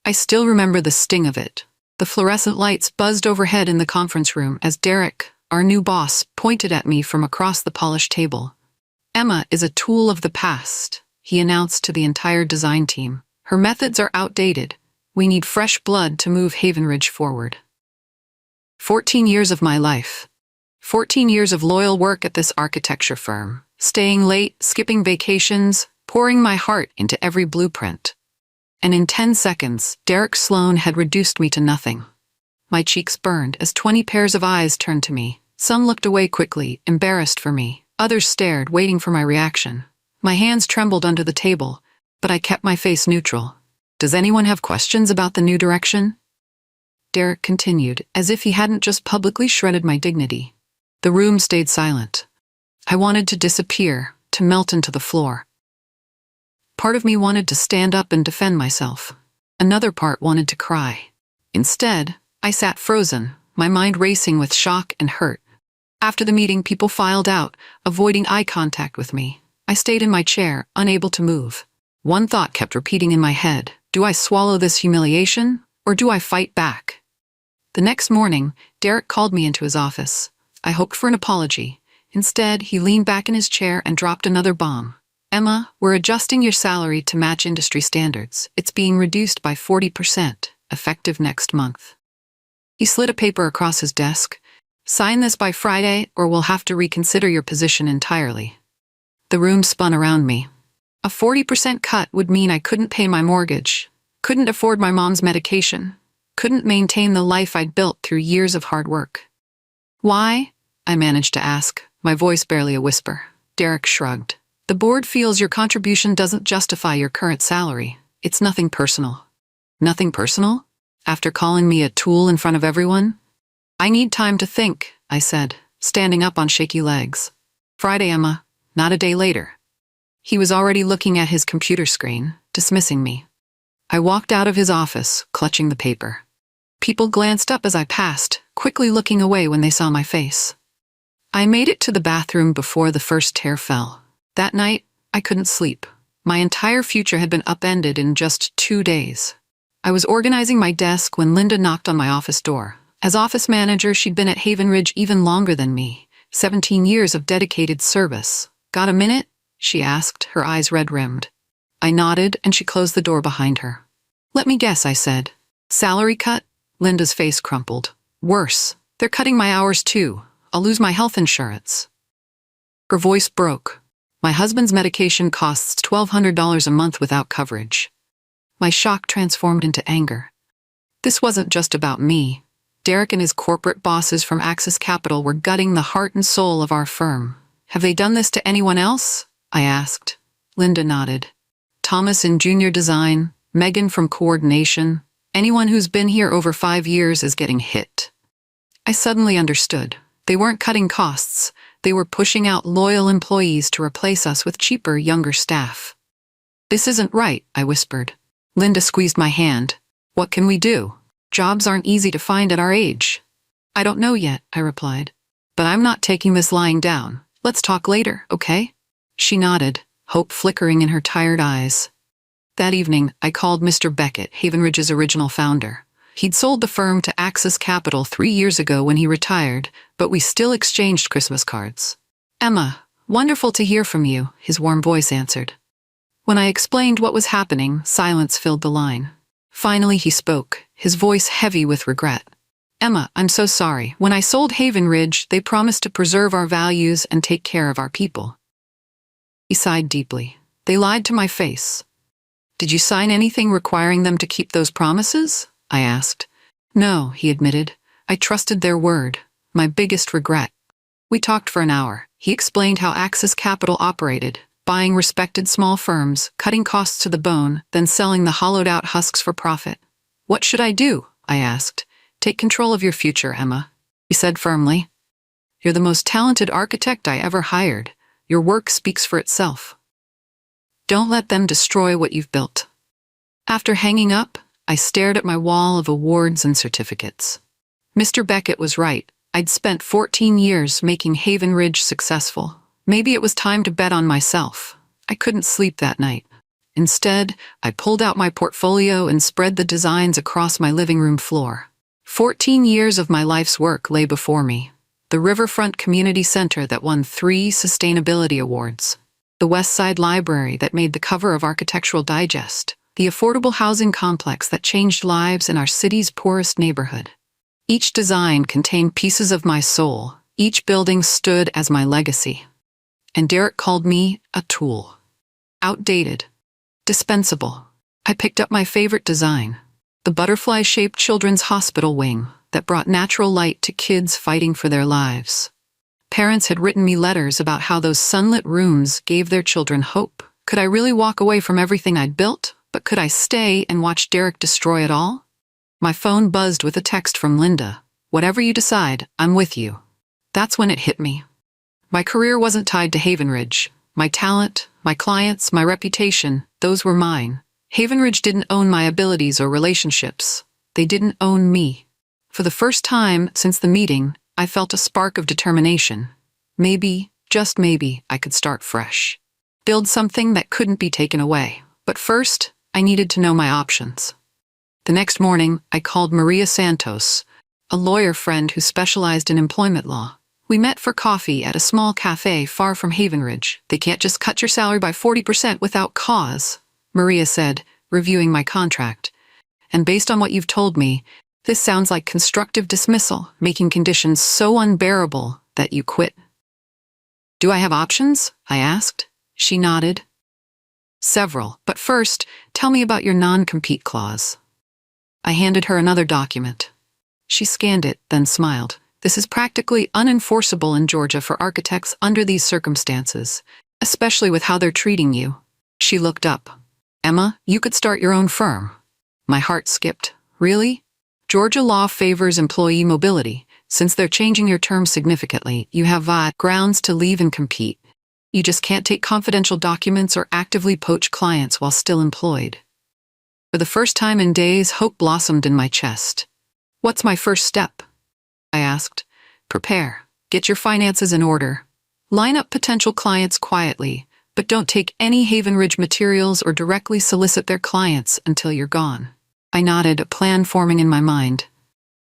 I still remember the sting of it. The fluorescent lights buzzed overhead in the conference room as Derek, our new boss, pointed at me from across the polished table. "Emma is a tool of the past," he announced to the entire design team. "Her methods are outdated. We need fresh blood to move Haven Ridge forward." 14 years of my life. 14 years of loyal work at this architecture firm, staying late, skipping vacations, pouring my heart into every blueprint. And in 10 seconds, Derek Sloan had reduced me to nothing. My cheeks burned as 20 pairs of eyes turned to me. Some looked away quickly, embarrassed for me. Others stared, waiting for my reaction. My hands trembled under the table, but I kept my face neutral. "Does anyone have questions about the new direction?" Derek continued, as if he hadn't just publicly shredded my dignity. The room stayed silent. I wanted to disappear, to melt into the floor. Part of me wanted to stand up and defend myself. Another part wanted to cry. Instead, I sat frozen, my mind racing with shock and hurt. After the meeting, people filed out, avoiding eye contact with me. I stayed in my chair, unable to move. One thought kept repeating in my head: do I swallow this humiliation, or do I fight back? The next morning, Derek called me into his office. I hoped for an apology. Instead, he leaned back in his chair and dropped another bomb. "Emma, we're adjusting your salary to match industry standards. It's being reduced by 40%, effective next month." He slid a paper across his desk. "Sign this by Friday, or we'll have to reconsider your position entirely." The room spun around me. A 40% cut would mean I couldn't pay my mortgage, couldn't afford my mom's medication, couldn't maintain the life I'd built through years of hard work. "Why?" I managed to ask, my voice barely a whisper. Derek shrugged. "The board feels your contribution doesn't justify your current salary. It's nothing personal." "Nothing personal?" After calling me a tool in front of everyone? "I need time to think," I said, standing up on shaky legs. "Friday, Emma, not a day later." He was already looking at his computer screen, dismissing me. I walked out of his office, clutching the paper. People glanced up as I passed, quickly looking away when they saw my face. I made it to the bathroom before the first tear fell. That night, I couldn't sleep. My entire future had been upended in just 2 days. I was organizing my desk when Linda knocked on my office door. As office manager, she'd been at Haven Ridge even longer than me. 17 years of dedicated service. "Got a minute?" she asked, her eyes red-rimmed. I nodded, and she closed the door behind her. "Let me guess," I said. "Salary cut?" Linda's face crumpled. "Worse. They're cutting my hours too. I'll lose my health insurance." Her voice broke. "My husband's medication costs $1,200 a month without coverage." My shock transformed into anger. This wasn't just about me. Derek and his corporate bosses from Axis Capital were gutting the heart and soul of our firm. "Have they done this to anyone else?" I asked. Linda nodded. "Thomas in junior design, Megan from coordination. Anyone who's been here over 5 years is getting hit." I suddenly understood. They weren't cutting costs. They were pushing out loyal employees to replace us with cheaper, younger staff. "This isn't right," I whispered. Linda squeezed my hand. "What can we do? Jobs aren't easy to find at our age." "I don't know yet," I replied. "But I'm not taking this lying down. Let's talk later, okay?" She nodded, hope flickering in her tired eyes. That evening, I called Mr. Beckett, Haven Ridge's original founder. He'd sold the firm to Axis Capital 3 years ago when he retired, but we still exchanged Christmas cards. "Emma, wonderful to hear from you," his warm voice answered. When I explained what was happening, silence filled the line. Finally he spoke, his voice heavy with regret. "Emma, I'm so sorry. When I sold Haven Ridge, they promised to preserve our values and take care of our people." He sighed deeply. "They lied to my face." "Did you sign anything requiring them to keep those promises?" I asked. "No," he admitted. "I trusted their word. My biggest regret." We talked for an hour. He explained how Axis Capital operated, buying respected small firms, cutting costs to the bone, then selling the hollowed-out husks for profit. "What should I do?" I asked. "Take control of your future, Emma," he said firmly. "You're the most talented architect I ever hired. Your work speaks for itself. Don't let them destroy what you've built." After hanging up, I stared at my wall of awards and certificates. Mr. Beckett was right. I'd spent 14 years making Haven Ridge successful. Maybe it was time to bet on myself. I couldn't sleep that night. Instead, I pulled out my portfolio and spread the designs across my living room floor. 14 years of my life's work lay before me. The Riverfront Community Center that won 3 sustainability awards. The West Side Library that made the cover of Architectural Digest. The affordable housing complex that changed lives in our city's poorest neighborhood. Each design contained pieces of my soul. Each building stood as my legacy. And Derek called me a tool. Outdated. Dispensable. I picked up my favorite design. The butterfly-shaped children's hospital wing that brought natural light to kids fighting for their lives. Parents had written me letters about how those sunlit rooms gave their children hope. Could I really walk away from everything I'd built? But could I stay and watch Derek destroy it all? My phone buzzed with a text from Linda. Whatever you decide, I'm with you. That's when it hit me. My career wasn't tied to Haven Ridge. My talent, my clients, my reputation, those were mine. Haven Ridge didn't own my abilities or relationships. They didn't own me. For the first time since the meeting, I felt a spark of determination. Maybe, just maybe, I could start fresh. Build something that couldn't be taken away. But first, I needed to know my options. The next morning, I called Maria Santos, a lawyer friend who specialized in employment law. We met for coffee at a small cafe far from Haven Ridge. They can't just cut your salary by 40% without cause, Maria said, reviewing my contract. And based on what you've told me, this sounds like constructive dismissal, making conditions so unbearable that you quit. Do I have options? I asked. She nodded. Several, but first, tell me about your non-compete clause. I handed her another document. She scanned it, then smiled. This is practically unenforceable in Georgia for architects under these circumstances, especially with how they're treating you. She looked up. Emma, you could start your own firm. My heart skipped. Really? Georgia law favors employee mobility. Since they're changing your terms significantly, you have grounds to leave and compete. You just can't take confidential documents or actively poach clients while still employed. For the first time in days, hope blossomed in my chest. What's my first step? I asked. Prepare. Get your finances in order. Line up potential clients quietly, but don't take any Haven Ridge materials or directly solicit their clients until you're gone. I nodded, a plan forming in my mind.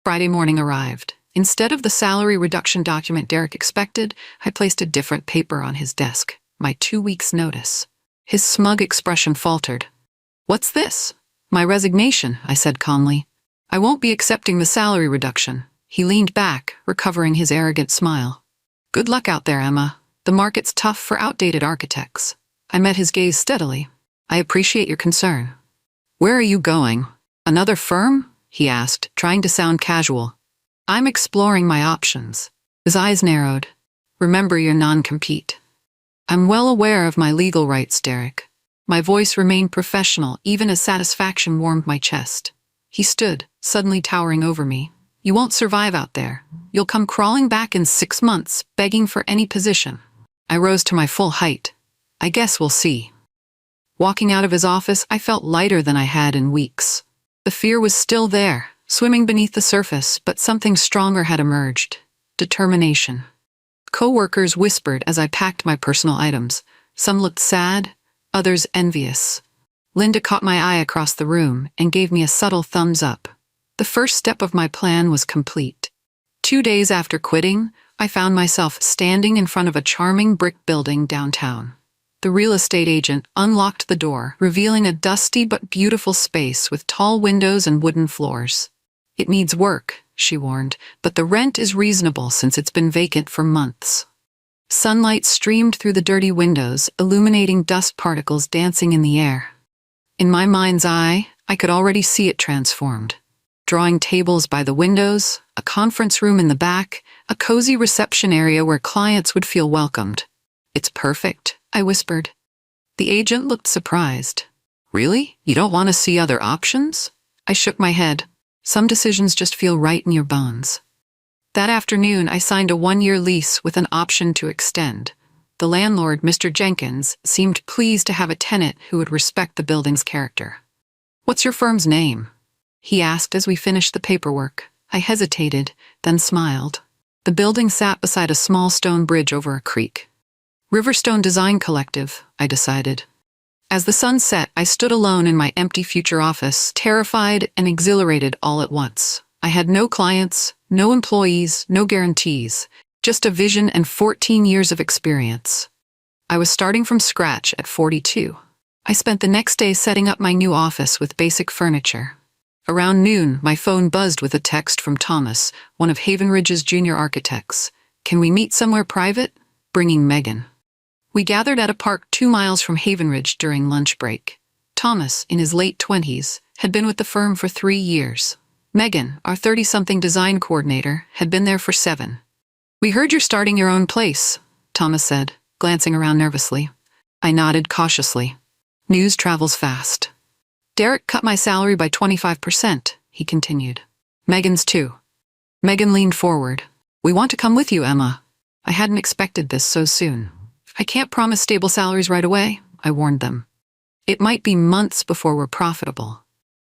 Friday morning arrived. Instead of the salary reduction document Derek expected, I placed a different paper on his desk, my 2 weeks' notice. His smug expression faltered. What's this? My resignation, I said calmly. I won't be accepting the salary reduction. He leaned back, recovering his arrogant smile. Good luck out there, Emma. The market's tough for outdated architects. I met his gaze steadily. I appreciate your concern. Where are you going? Another firm? He asked, trying to sound casual. I'm exploring my options. His eyes narrowed. Remember your non-compete. I'm well aware of my legal rights, Derek. My voice remained professional, even as satisfaction warmed my chest. He stood, suddenly towering over me. You won't survive out there. You'll come crawling back in 6 months, begging for any position. I rose to my full height. I guess we'll see. Walking out of his office, I felt lighter than I had in weeks. The fear was still there, swimming beneath the surface, but something stronger had emerged. Determination. Co-workers whispered as I packed my personal items. Some looked sad, others envious. Linda caught my eye across the room and gave me a subtle thumbs up. The first step of my plan was complete. 2 days after quitting, I found myself standing in front of a charming brick building downtown. The real estate agent unlocked the door, revealing a dusty but beautiful space with tall windows and wooden floors. It needs work, she warned, but the rent is reasonable since it's been vacant for months. Sunlight streamed through the dirty windows, illuminating dust particles dancing in the air. In my mind's eye, I could already see it transformed. Drawing tables by the windows, a conference room in the back, a cozy reception area where clients would feel welcomed. It's perfect, I whispered. The agent looked surprised. Really? You don't want to see other options? I shook my head. Some decisions just feel right in your bones. That afternoon, I signed a 1-year lease with an option to extend. The landlord, Mr. Jenkins, seemed pleased to have a tenant who would respect the building's character. What's your firm's name? He asked as we finished the paperwork. I hesitated, then smiled. The building sat beside a small stone bridge over a creek. Riverstone Design Collective, I decided. As the sun set, I stood alone in my empty future office, terrified and exhilarated all at once. I had no clients, no employees, no guarantees, just a vision and 14 years of experience. I was starting from scratch at 42. I spent the next day setting up my new office with basic furniture. Around noon, my phone buzzed with a text from Thomas, one of Haven Ridge's junior architects. "Can we meet somewhere private? Bringing Megan." We gathered at a park 2 miles from Haven Ridge during lunch break. Thomas, in his late 20s, had been with the firm for 3 years. Megan, our 30-something design coordinator, had been there for 7. "We heard you're starting your own place," Thomas said, glancing around nervously. I nodded cautiously. News travels fast. "Derek cut my salary by 25%, he continued. "Megan's too." Megan leaned forward. "We want to come with you, Emma." I hadn't expected this so soon. "I can't promise stable salaries right away," I warned them. "It might be months before we're profitable."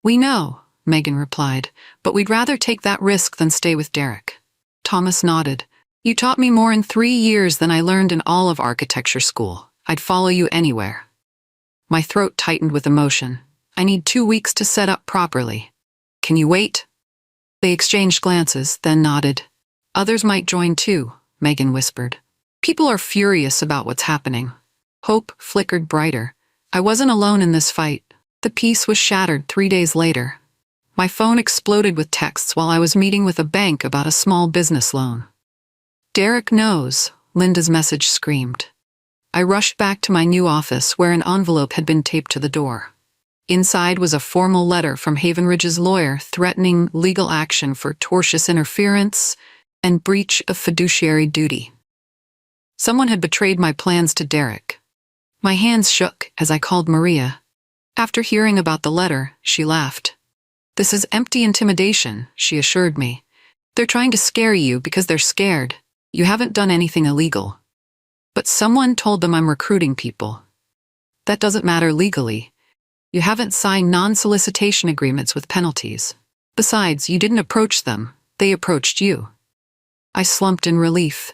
"We know," Megan replied, "but we'd rather take that risk than stay with Derek." Thomas nodded. "You taught me more in 3 years than I learned in all of architecture school. I'd follow you anywhere." My throat tightened with emotion. "I need 2 weeks to set up properly. Can you wait?" They exchanged glances, then nodded. "Others might join too," Megan whispered. "People are furious about what's happening." Hope flickered brighter. I wasn't alone in this fight. The peace was shattered 3 days later. My phone exploded with texts while I was meeting with a bank about a small business loan. "Derek knows," Linda's message screamed. I rushed back to my new office where an envelope had been taped to the door. Inside was a formal letter from Haven Ridge's lawyer threatening legal action for tortious interference and breach of fiduciary duty. Someone had betrayed my plans to Derek. My hands shook as I called Maria. After hearing about the letter, she laughed. "This is empty intimidation," she assured me. "They're trying to scare you because they're scared. You haven't done anything illegal." "But someone told them I'm recruiting people." "That doesn't matter legally. You haven't signed non-solicitation agreements with penalties. Besides, you didn't approach them. They approached you." I slumped in relief.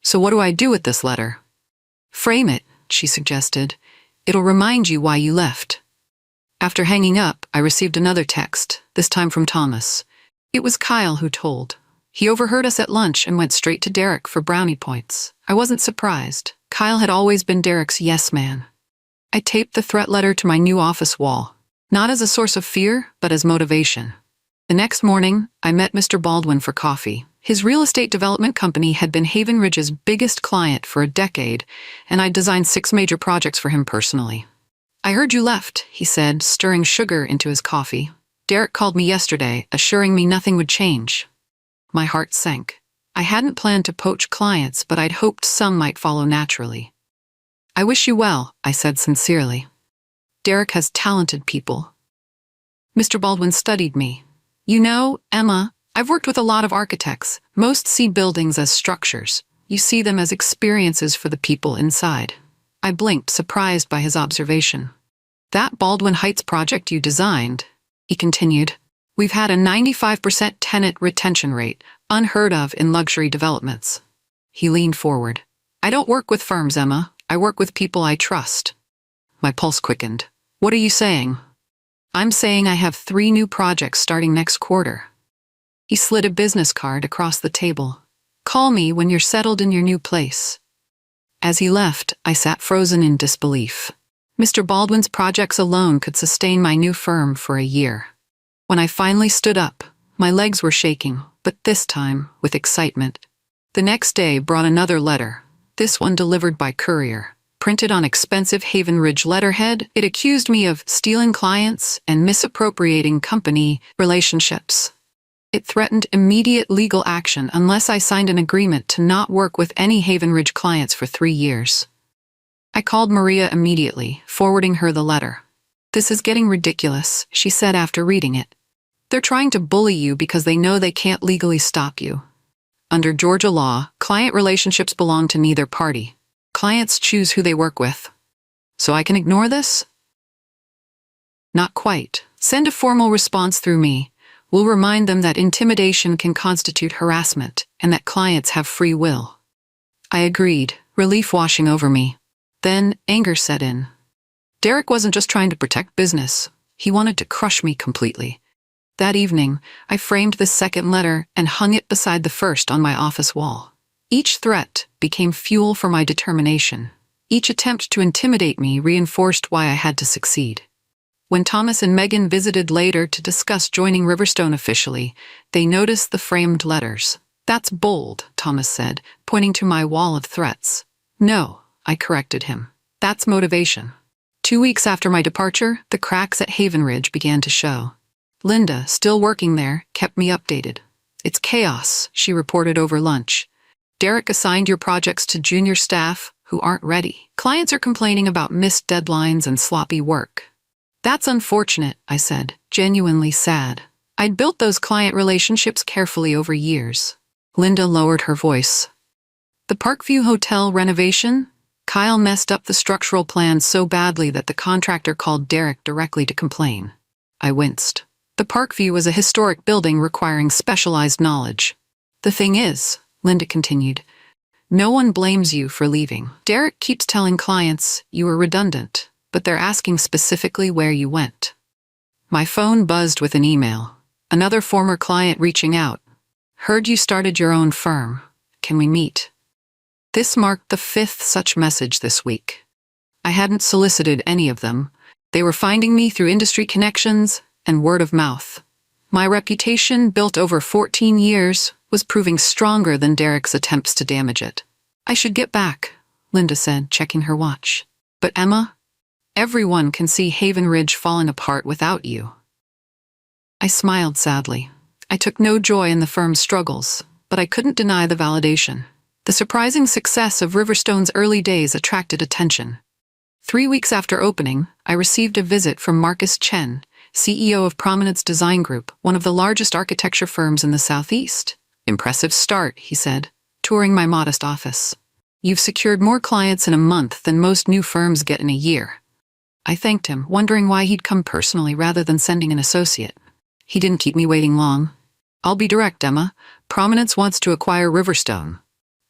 "So what do I do with this letter?" "Frame it," she suggested. "It'll remind you why you left." After hanging up, I received another text, this time from Thomas. It was Kyle who told. He overheard us at lunch and went straight to Derek for brownie points. I wasn't surprised. Kyle had always been Derek's yes man. I taped the threat letter to my new office wall, not as a source of fear, but as motivation. The next morning, I met Mr. Baldwin for coffee. His real estate development company had been Haven Ridge's biggest client for a decade, and I'd designed 6 major projects for him personally. "I heard you left," he said, stirring sugar into his coffee. "Derek called me yesterday, assuring me nothing would change." My heart sank. I hadn't planned to poach clients, but I'd hoped some might follow naturally. "I wish you well," I said sincerely. "Derek has talented people." Mr. Baldwin studied me. "You know, Emma, I've worked with a lot of architects. Most see buildings as structures. You see them as experiences for the people inside." I blinked, surprised by his observation. "That Baldwin Heights project you designed," he continued, "we've had a 95% tenant retention rate, unheard of in luxury developments." He leaned forward. "I don't work with firms, Emma. I work with people I trust." My pulse quickened. "What are you saying?" "I'm saying I have 3 new projects starting next quarter." He slid a business card across the table. "Call me when you're settled in your new place." As he left, I sat frozen in disbelief. Mr. Baldwin's projects alone could sustain my new firm for a year. When I finally stood up, my legs were shaking, but this time with excitement. The next day brought another letter, this one delivered by courier. Printed on expensive Haven Ridge letterhead, it accused me of stealing clients and misappropriating company relationships. It threatened immediate legal action unless I signed an agreement to not work with any Haven Ridge clients for 3 years. I called Maria immediately, forwarding her the letter. "This is getting ridiculous," she said after reading it. "They're trying to bully you because they know they can't legally stop you. Under Georgia law, client relationships belong to neither party. Clients choose who they work with. So I can ignore this?" "Not quite. Send a formal response through me. We'll remind them that intimidation can constitute harassment and that clients have free will." I agreed, relief washing over me. Then anger set in. Derek wasn't just trying to protect business. He wanted to crush me completely. That evening, I framed the second letter and hung it beside the first on my office wall. Each threat became fuel for my determination. Each attempt to intimidate me reinforced why I had to succeed. When Thomas and Megan visited later to discuss joining Riverstone officially, they noticed the framed letters. "That's bold," Thomas said, pointing to my wall of threats. "No," I corrected him. "That's motivation." 2 weeks after my departure, the cracks at Haven Ridge began to show. Linda, still working there, kept me updated. "It's chaos," she reported over lunch. "Derek assigned your projects to junior staff who aren't ready. Clients are complaining about missed deadlines and sloppy work." "That's unfortunate," I said, genuinely sad. I'd built those client relationships carefully over years. Linda lowered her voice. "The Parkview Hotel renovation? Kyle messed up the structural plans so badly that the contractor called Derek directly to complain." I winced. "The Parkview was a historic building requiring specialized knowledge." "The thing is," Linda continued, "no one blames you for leaving. Derek keeps telling clients you were redundant, but they're asking specifically where you went." My phone buzzed with an email. Another former client reaching out. "Heard you started your own firm. Can we meet?" This marked the 5th such message this week. I hadn't solicited any of them. They were finding me through industry connections and word of mouth. My reputation, built over 14 years, was proving stronger than Derek's attempts to damage it. "I should get back," Linda said, checking her watch. "But Emma, everyone can see Haven Ridge falling apart without you." I smiled sadly. I took no joy in the firm's struggles, but I couldn't deny the validation. The surprising success of Riverstone's early days attracted attention. 3 weeks after opening, I received a visit from Marcus Chen, CEO of Prominence Design Group, one of the largest architecture firms in the Southeast. "Impressive start," he said, touring my modest office. "You've secured more clients in a month than most new firms get in a year." I thanked him, wondering why he'd come personally rather than sending an associate. He didn't keep me waiting long. "I'll be direct, Emma. Prominence wants to acquire Riverstone."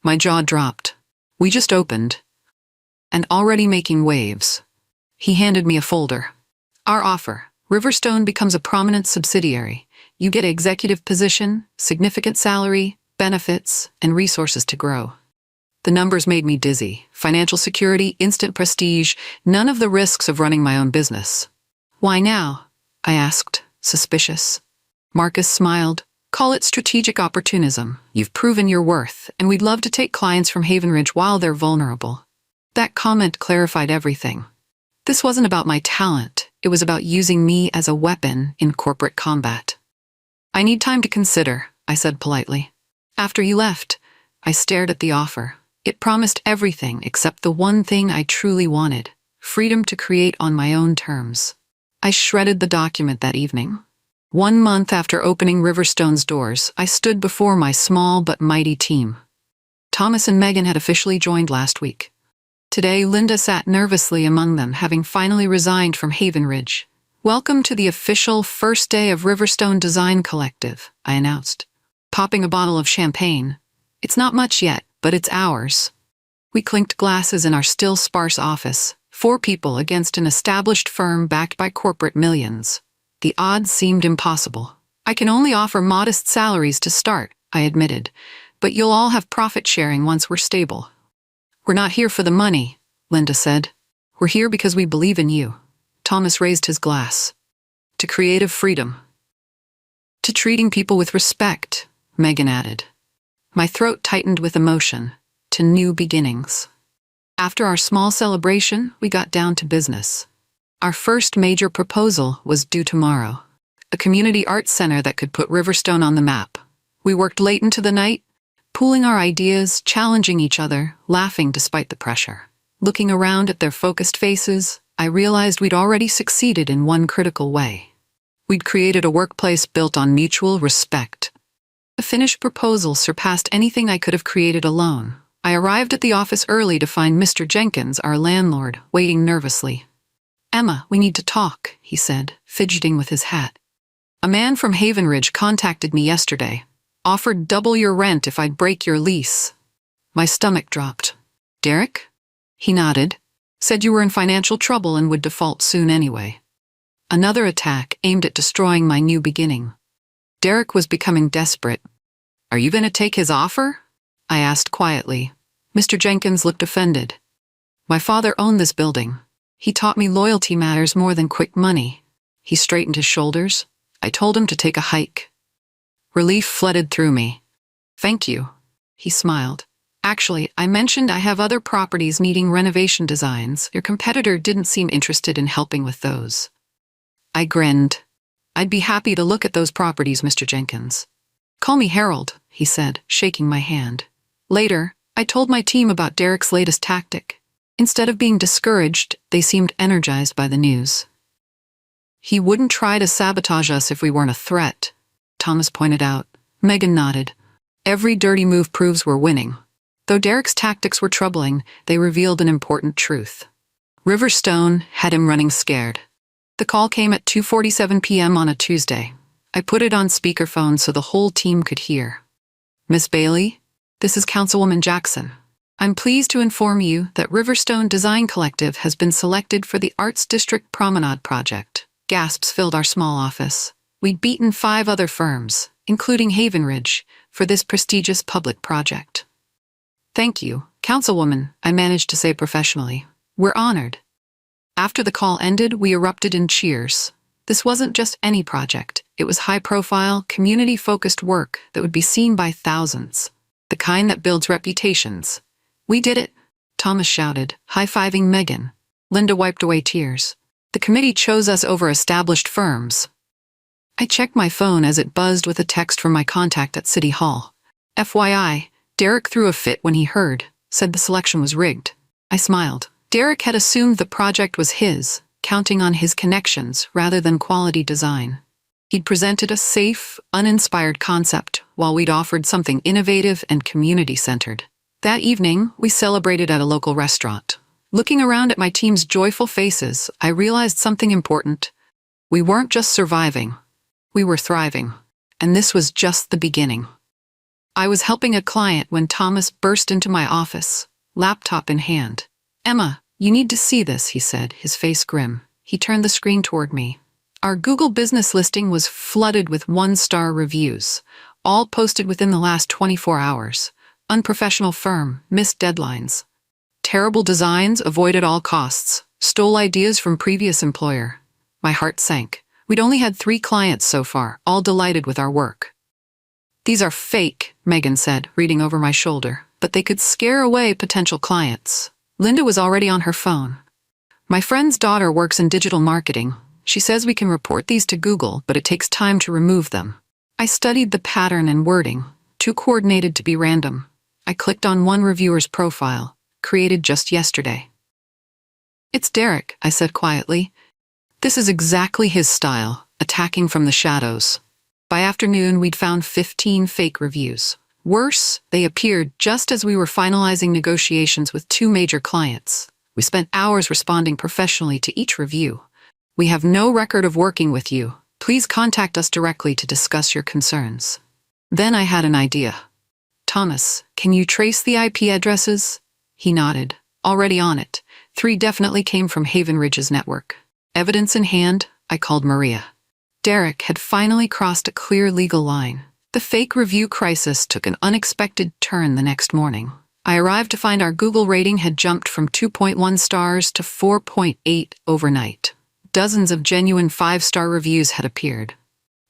My jaw dropped. "We just opened. And already making waves." He handed me a folder. "Our offer. Riverstone becomes a Prominence subsidiary. You get an executive position, significant salary, benefits, and resources to grow." The numbers made me dizzy. Financial security, instant prestige, none of the risks of running my own business. "Why now?" I asked, suspicious. Marcus smiled. "Call it strategic opportunism. You've proven your worth, and we'd love to take clients from Haven Ridge while they're vulnerable." That comment clarified everything. This wasn't about my talent. It was about using me as a weapon in corporate combat. "I need time to consider," I said politely. After you left, I stared at the offer. It promised everything except the one thing I truly wanted: freedom to create on my own terms. I shredded the document that evening. 1 month after opening Riverstone's doors, I stood before my small but mighty team. Thomas and Megan had officially joined last week. Today, Linda sat nervously among them, having finally resigned from Haven Ridge. "Welcome to the official first day of Riverstone Design Collective," I announced, popping a bottle of champagne. "It's not much yet, but it's ours." We clinked glasses in our still sparse office, 4 people against an established firm backed by corporate millions. The odds seemed impossible. "I can only offer modest salaries to start," I admitted, "but you'll all have profit sharing once we're stable." "We're not here for the money," Linda said. "We're here because we believe in you." Thomas raised his glass. "To creative freedom." "To treating people with respect," Megan added. My throat tightened with emotion. "To new beginnings." After our small celebration, we got down to business. Our first major proposal was due tomorrow. A community arts center that could put Riverstone on the map. We worked late into the night, pooling our ideas, challenging each other, laughing despite the pressure. Looking around at their focused faces, I realized we'd already succeeded in one critical way. We'd created a workplace built on mutual respect. The finished proposal surpassed anything I could have created alone. I arrived at the office early to find Mr. Jenkins, our landlord, waiting nervously. "Emma, we need to talk," he said, fidgeting with his hat. "A man from Haven Ridge contacted me yesterday. Offered double your rent if I'd break your lease." My stomach dropped. "Derek?" He nodded. Said you were in financial trouble and would default soon anyway. Another attack aimed at destroying my new beginning. Derek was becoming desperate. Are you going to take his offer? I asked quietly. Mr. Jenkins looked offended. My father owned this building. He taught me loyalty matters more than quick money. He straightened his shoulders. I told him to take a hike. Relief flooded through me. Thank you. He smiled. Actually, I mentioned I have other properties needing renovation designs. Your competitor didn't seem interested in helping with those. I grinned. I'd be happy to look at those properties, Mr. Jenkins. Call me Harold, he said, shaking my hand. Later, I told my team about Derek's latest tactic. Instead of being discouraged, they seemed energized by the news. He wouldn't try to sabotage us if we weren't a threat, Thomas pointed out. Megan nodded. Every dirty move proves we're winning. Though Derek's tactics were troubling, they revealed an important truth. Riverstone had him running scared. The call came at 2:47 p.m. on a Tuesday. I put it on speakerphone so the whole team could hear. Miss Bailey, this is Councilwoman Jackson. I'm pleased to inform you that Riverstone Design Collective has been selected for the Arts District Promenade project. Gasps filled our small office. We'd beaten 5 other firms, including Haven Ridge, for this prestigious public project. Thank you, Councilwoman, I managed to say professionally. We're honored. After the call ended, we erupted in cheers. This wasn't just any project. It was high-profile, community-focused work that would be seen by thousands. The kind that builds reputations. We did it, Thomas shouted, high-fiving Megan. Linda wiped away tears. The committee chose us over established firms. I checked my phone as it buzzed with a text from my contact at City Hall. FYI, Derek threw a fit when he heard, said the selection was rigged. I smiled. Derek had assumed the project was his, counting on his connections rather than quality design. He'd presented a safe, uninspired concept, while we'd offered something innovative and community-centered. That evening, we celebrated at a local restaurant. Looking around at my team's joyful faces, I realized something important. We weren't just surviving. We were thriving. And this was just the beginning. I was helping a client when Thomas burst into my office, laptop in hand. Emma, you need to see this, he said, his face grim. He turned the screen toward me. Our Google business listing was flooded with 1-star reviews, all posted within the last 24 hours. Unprofessional firm, missed deadlines. Terrible designs, avoided all costs. Stole ideas from previous employer. My heart sank. We'd only had 3 clients so far, all delighted with our work. These are fake, Megan said, reading over my shoulder, but they could scare away potential clients. Linda was already on her phone. My friend's daughter works in digital marketing. She says we can report these to Google, but it takes time to remove them. I studied the pattern and wording, too coordinated to be random. I clicked on one reviewer's profile, created just yesterday. It's Derek, I said quietly. This is exactly his style, attacking from the shadows. By afternoon, we'd found 15 fake reviews. Worse, they appeared just as we were finalizing negotiations with 2 major clients. We spent hours responding professionally to each review. We have no record of working with you. Please contact us directly to discuss your concerns. Then I had an idea. Thomas, can you trace the IP addresses? He nodded. Already on it. 3 definitely came from Haven Ridge's network. Evidence in hand, I called Maria. Derek had finally crossed a clear legal line. The fake review crisis took an unexpected turn the next morning. I arrived to find our Google rating had jumped from 2.1 stars to 4.8 overnight. Dozens of genuine 5-star reviews had appeared.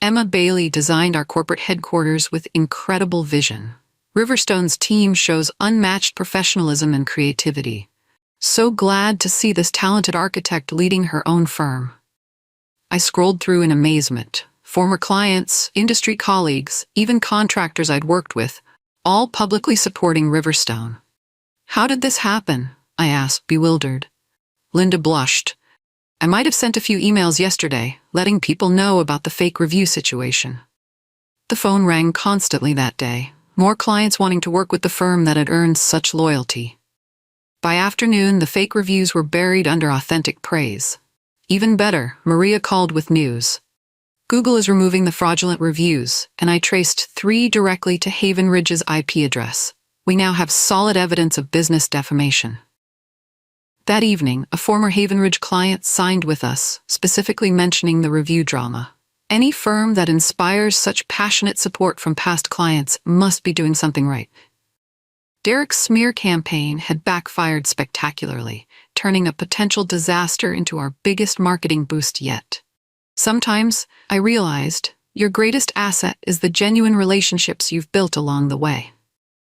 Emma Bailey designed our corporate headquarters with incredible vision. Riverstone's team shows unmatched professionalism and creativity. So glad to see this talented architect leading her own firm. I scrolled through in amazement. Former clients, industry colleagues, even contractors I'd worked with, all publicly supporting Riverstone. How did this happen? I asked, bewildered. Linda blushed. I might have sent a few emails yesterday, letting people know about the fake review situation. The phone rang constantly that day, more clients wanting to work with the firm that had earned such loyalty. By afternoon, the fake reviews were buried under authentic praise. Even better, Maria called with news. Google is removing the fraudulent reviews, and I traced 3 directly to Haven Ridge's IP address. We now have solid evidence of business defamation. That evening, a former Haven Ridge client signed with us, specifically mentioning the review drama. Any firm that inspires such passionate support from past clients must be doing something right. Derek's smear campaign had backfired spectacularly, turning a potential disaster into our biggest marketing boost yet. Sometimes, I realized, your greatest asset is the genuine relationships you've built along the way.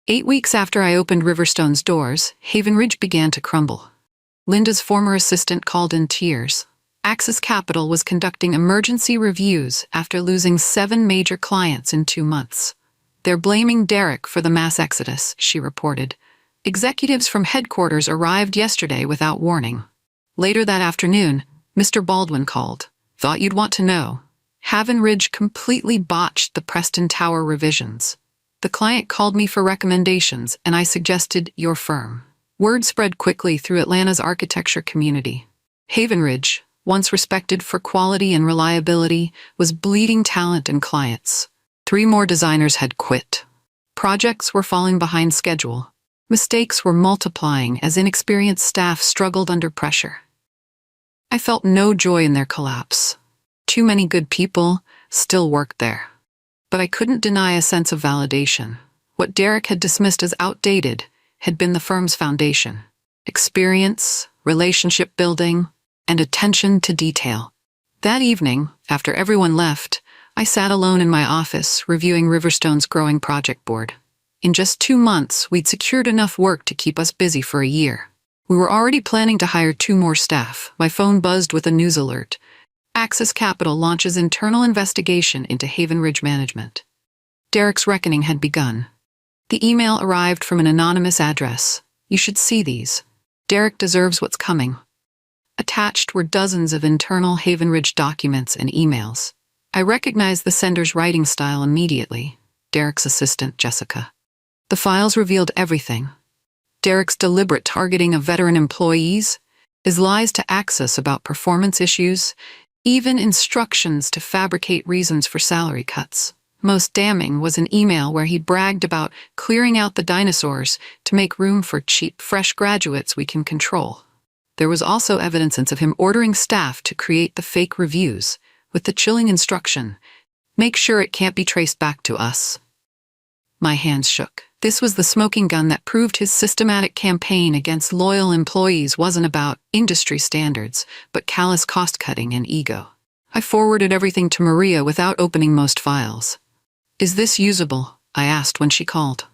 8 weeks after I opened Riverstone's doors, Haven Ridge began to crumble. Linda's former assistant called in tears. Axis Capital was conducting emergency reviews after losing 7 major clients in 2 months. They're blaming Derek for the mass exodus, she reported. Executives from headquarters arrived yesterday without warning. Later that afternoon, Mr. Baldwin called. Thought you'd want to know. Haven Ridge completely botched the Preston Tower revisions. The client called me for recommendations, and I suggested your firm. Word spread quickly through Atlanta's architecture community. Haven Ridge, once respected for quality and reliability, was bleeding talent and clients. 3 more designers had quit. Projects were falling behind schedule. Mistakes were multiplying as inexperienced staff struggled under pressure. I felt no joy in their collapse. Too many good people still worked there. But I couldn't deny a sense of validation. What Derek had dismissed as outdated had been the firm's foundation. Experience, relationship building, and attention to detail. That evening, after everyone left, I sat alone in my office reviewing Riverstone's growing project board. In just 2 months, we'd secured enough work to keep us busy for a year. We were already planning to hire 2 more staff. My phone buzzed with a news alert. Axis Capital launches internal investigation into Haven Ridge management. Derek's reckoning had begun. The email arrived from an anonymous address. You should see these. Derek deserves what's coming. Attached were dozens of internal Haven Ridge documents and emails. I recognized the sender's writing style immediately. Derek's assistant, Jessica. The files revealed everything. Derek's deliberate targeting of veteran employees, his lies to Axis about performance issues, even instructions to fabricate reasons for salary cuts. Most damning was an email where he bragged about clearing out the dinosaurs to make room for cheap, fresh graduates we can control. There was also evidence of him ordering staff to create the fake reviews, with the chilling instruction, make sure it can't be traced back to us. My hands shook. This was the smoking gun that proved his systematic campaign against loyal employees wasn't about industry standards, but callous cost-cutting and ego. I forwarded everything to Maria without opening most files. Is this usable? I asked when she called.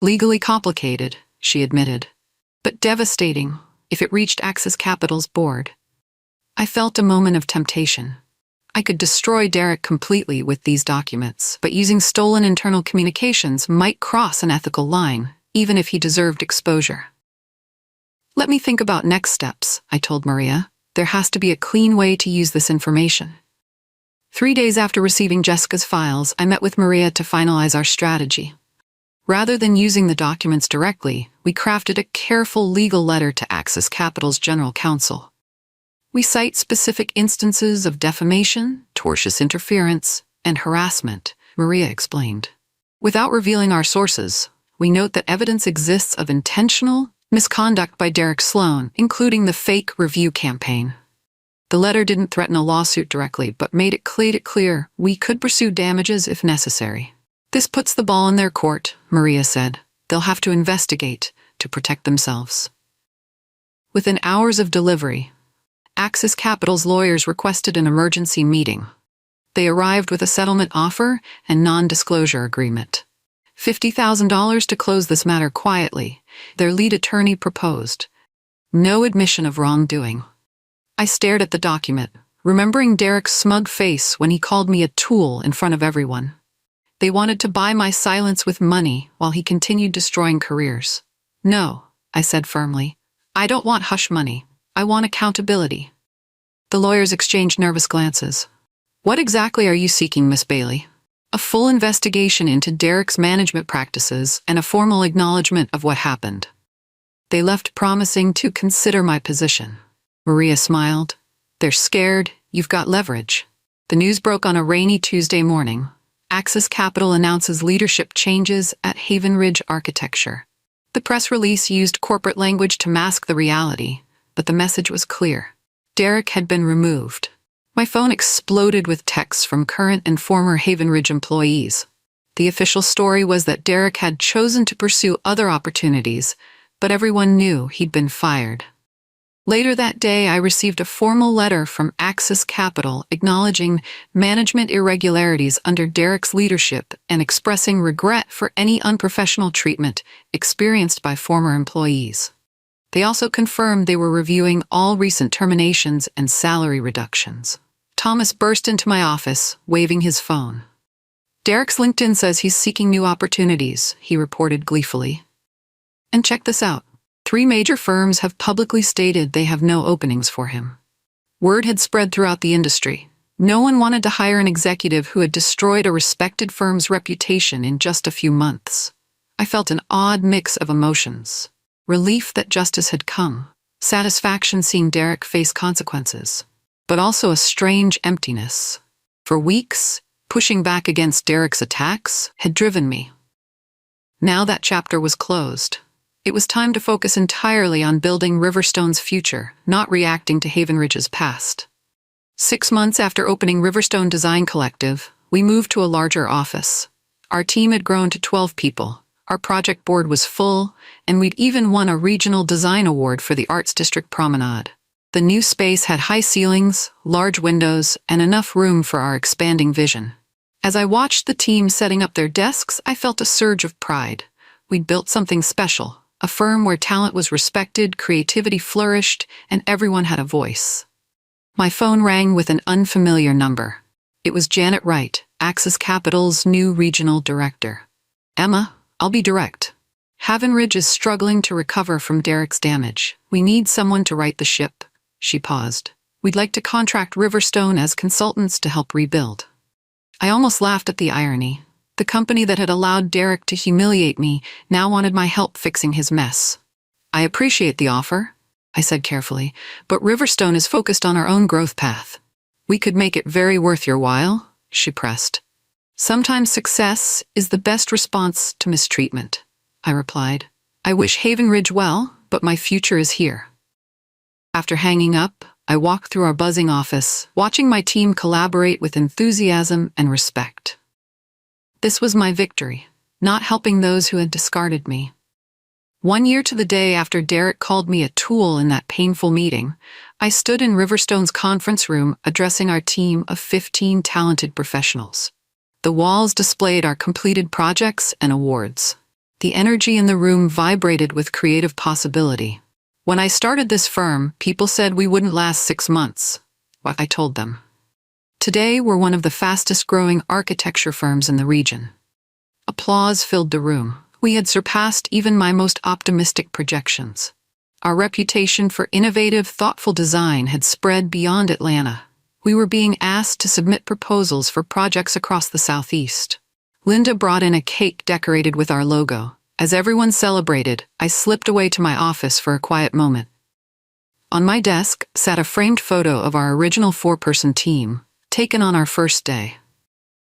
Legally complicated, she admitted, but devastating if it reached Axis Capital's board. I felt a moment of temptation. I could destroy Derek completely with these documents, but using stolen internal communications might cross an ethical line, even if he deserved exposure. Let me think about next steps, I told Maria. There has to be a clean way to use this information. 3 days after receiving Jessica's files, I met with Maria to finalize our strategy. Rather than using the documents directly, we crafted a careful legal letter to Axis Capital's general counsel. We cite specific instances of defamation, tortious interference, and harassment, Maria explained. Without revealing our sources, we note that evidence exists of intentional misconduct by Derek Sloan, including the fake review campaign. The letter didn't threaten a lawsuit directly, but made it clear we could pursue damages if necessary. This puts the ball in their court, Maria said. They'll have to investigate to protect themselves. Within hours of delivery, Axis Capital's lawyers requested an emergency meeting. They arrived with a settlement offer and non-disclosure agreement. $50,000 to close this matter quietly, their lead attorney proposed. No admission of wrongdoing. I stared at the document, remembering Derek's smug face when he called me a tool in front of everyone. They wanted to buy my silence with money while he continued destroying careers. No, I said firmly. I don't want hush money. I want accountability. The lawyers exchanged nervous glances. What exactly are you seeking, Miss Bailey? A full investigation into Derek's management practices and a formal acknowledgement of what happened. They left promising to consider my position. Maria smiled. They're scared. You've got leverage. The news broke on a rainy Tuesday morning. Axis Capital announces leadership changes at Haven Ridge Architecture. The press release used corporate language to mask the reality. but the message was clear. Derek had been removed. My phone exploded with texts from current and former Haven Ridge employees. The official story was that Derek had chosen to pursue other opportunities, but everyone knew he'd been fired. Later that day, I received a formal letter from Axis Capital acknowledging management irregularities under Derek's leadership and expressing regret for any unprofessional treatment experienced by former employees. They also confirmed they were reviewing all recent terminations and salary reductions. Thomas burst into my office, waving his phone. "Derek's LinkedIn says he's seeking new opportunities," he reported gleefully. "And check this out. 3 major firms have publicly stated they have no openings for him." Word had spread throughout the industry. No one wanted to hire an executive who had destroyed a respected firm's reputation in just a few months. I felt an odd mix of emotions. Relief that justice had come, satisfaction seeing Derek face consequences, but also a strange emptiness. For weeks, pushing back against Derek's attacks had driven me. Now that chapter was closed. It was time to focus entirely on building Riverstone's future, not reacting to Haven Ridge's past. 6 months after opening Riverstone Design Collective, we moved to a larger office. Our team had grown to 12 people. Our project board was full, and we'd even won a regional design award for the Arts District Promenade. The new space had high ceilings, large windows, and enough room for our expanding vision. As I watched the team setting up their desks, I felt a surge of pride. We'd built something special. A firm where talent was respected, creativity flourished, and everyone had a voice. My phone rang with an unfamiliar number. It was Janet Wright, Axis Capital's new regional director. "Emma, I'll be direct. Haven Ridge is struggling to recover from Derek's damage. We need someone to right the ship." She paused. "We'd like to contract Riverstone as consultants to help rebuild." I almost laughed at the irony. The company that had allowed Derek to humiliate me now wanted my help fixing his mess. "I appreciate the offer," I said carefully, "but Riverstone is focused on our own growth path." "We could make it very worth your while," she pressed. "Sometimes success is the best response to mistreatment," I replied. "I wish Haven Ridge well, but my future is here." After hanging up, I walked through our buzzing office, watching my team collaborate with enthusiasm and respect. This was my victory, not helping those who had discarded me. 1 year to the day after Derek called me a tool in that painful meeting, I stood in Riverstone's conference room addressing our team of 15 talented professionals. The walls displayed our completed projects and awards. The energy in the room vibrated with creative possibility. "When I started this firm, people said we wouldn't last 6 months. What I told them. Today, we're one of the fastest-growing architecture firms in the region." Applause filled the room. We had surpassed even my most optimistic projections. Our reputation for innovative, thoughtful design had spread beyond Atlanta. We were being asked to submit proposals for projects across the Southeast. Linda brought in a cake decorated with our logo. As everyone celebrated, I slipped away to my office for a quiet moment. On my desk sat a framed photo of our original 4-person team, taken on our first day.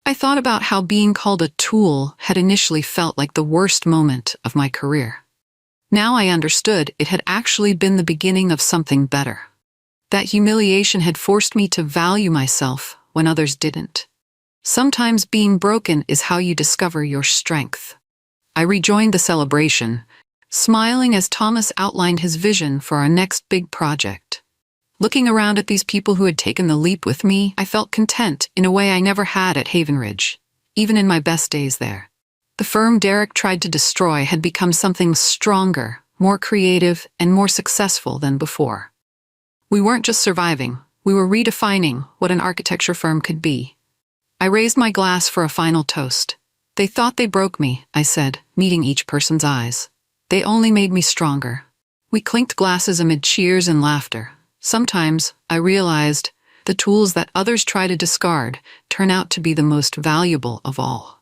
I thought about how being called a tool had initially felt like the worst moment of my career. Now I understood it had actually been the beginning of something better. That humiliation had forced me to value myself when others didn't. Sometimes being broken is how you discover your strength. I rejoined the celebration, smiling as Thomas outlined his vision for our next big project. Looking around at these people who had taken the leap with me, I felt content in a way I never had at Haven Ridge, even in my best days there. The firm Derek tried to destroy had become something stronger, more creative, and more successful than before. We weren't just surviving, we were redefining what an architecture firm could be. I raised my glass for a final toast. "They thought they broke me," I said, meeting each person's eyes. "They only made me stronger." We clinked glasses amid cheers and laughter. Sometimes, I realized, the tools that others try to discard turn out to be the most valuable of all.